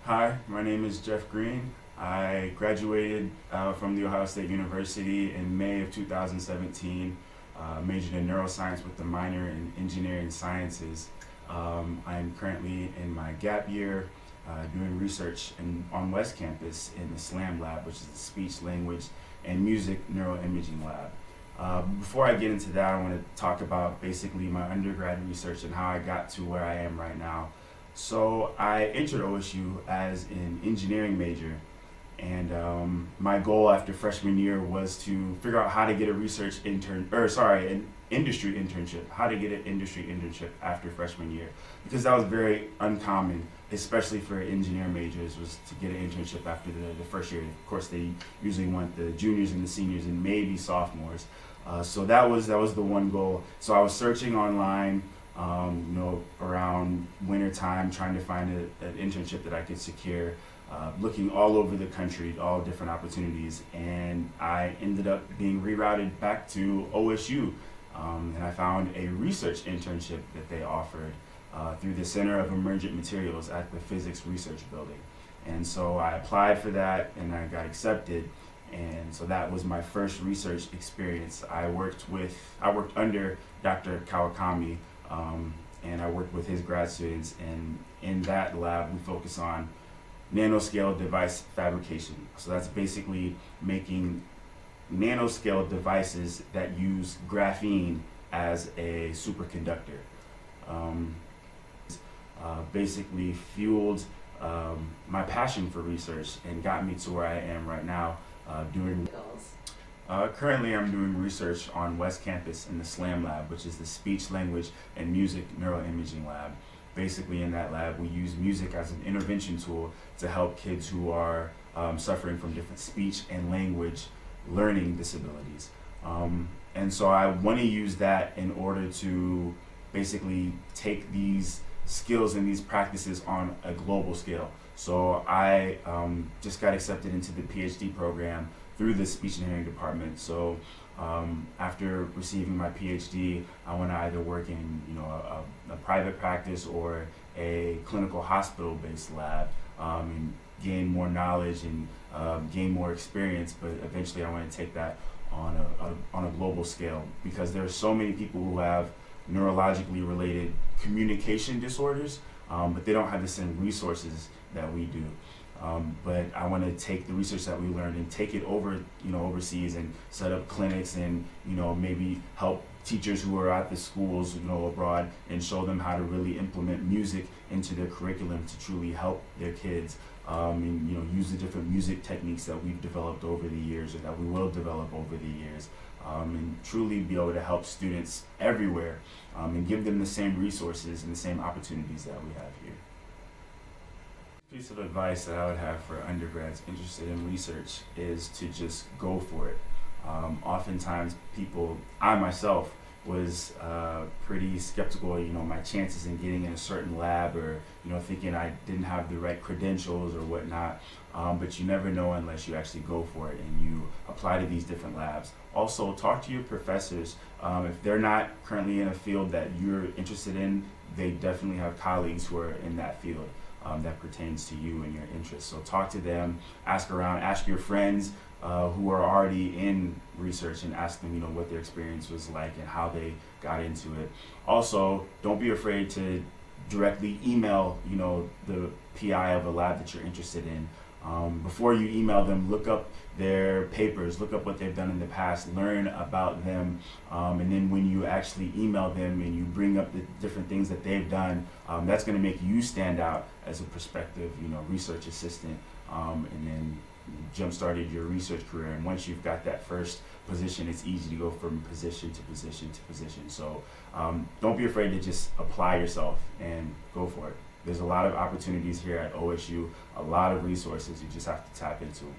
Hi, my name is Geoff Green. I graduated from The Ohio State University in May of 2017, majored in neuroscience with a minor in engineering sciences. I'm currently in my gap year doing research on West Campus in the SLAM lab, which is the Speech, Language, and Music Neuroimaging Lab. Before I get into that, I want to talk about basically my undergrad research and how I got to where I am right now. So I entered OSU as an engineering major, and my goal after freshman year was to figure out how to get a an industry internship, how to get an industry internship after freshman year, because that was very uncommon, especially for engineering majors, was to get an internship after the first year. Of course, they usually want the juniors and the seniors and maybe sophomores. So that was the one goal. So I was searching online, around winter time, trying to find an internship that I could secure, looking all over the country, all different opportunities, and I ended up being rerouted back to OSU, and I found a research internship that they offered through the Center of Emergent Materials at the Physics Research Building. And so I applied for that and I got accepted. And so that was my first research experience. I worked under Dr. Kawakami, and I worked with his grad students, and in that lab we focus on nanoscale device fabrication. So that's basically making nanoscale devices that use graphene as a superconductor. Basically fueled my passion for research and got me to where I am right now doing. Currently, I'm doing research on West Campus in the SLAM lab, which is the Speech, Language, and Music Neuroimaging Lab. Basically, in that lab, we use music as an intervention tool to help kids who are suffering from different speech and language learning disabilities. And so I want to use that in order to basically take these skills and these practices on a global scale. So I just got accepted into the PhD program through the speech and hearing department. So after receiving my PhD, I want to either work in a private practice or a clinical hospital-based lab, and gain more knowledge and gain more experience. But eventually, I want to take that on a global scale, because there are so many people who have neurologically related communication disorders, but they don't have the same resources that we do. But I want to take the research that we learned and take it over, overseas, and set up clinics, and maybe help teachers who are at the schools, abroad, and show them how to really implement music into their curriculum to truly help their kids, and use the different music techniques that we've developed over the years, or that we will develop over the years, and truly be able to help students everywhere, and give them the same resources and the same opportunities that we have here. Piece of advice that I would have for undergrads interested in research is to just go for it. Oftentimes I myself was pretty skeptical, my chances in getting in a certain lab, or thinking I didn't have the right credentials or whatnot. But you never know unless you actually go for it and you apply to these different labs. Also, talk to your professors. If they're not currently in a field that you're interested in, they definitely have colleagues who are in that field. That pertains to you and your interests. So talk to them, ask around, ask your friends who are already in research, and ask them, what their experience was like and how they got into it. Also, don't be afraid to directly email, the PI of a lab that you're interested in. Before you email them, look up their papers, look up what they've done in the past, learn about them, and then when you actually email them and you bring up the different things that they've done, that's going to make you stand out as a prospective, research assistant, and then jump-started your research career. And once you've got that first position, it's easy to go from position to position to position. So don't be afraid to just apply yourself and go for it. There's a lot of opportunities here at OSU, a lot of resources. You just have to tap into them.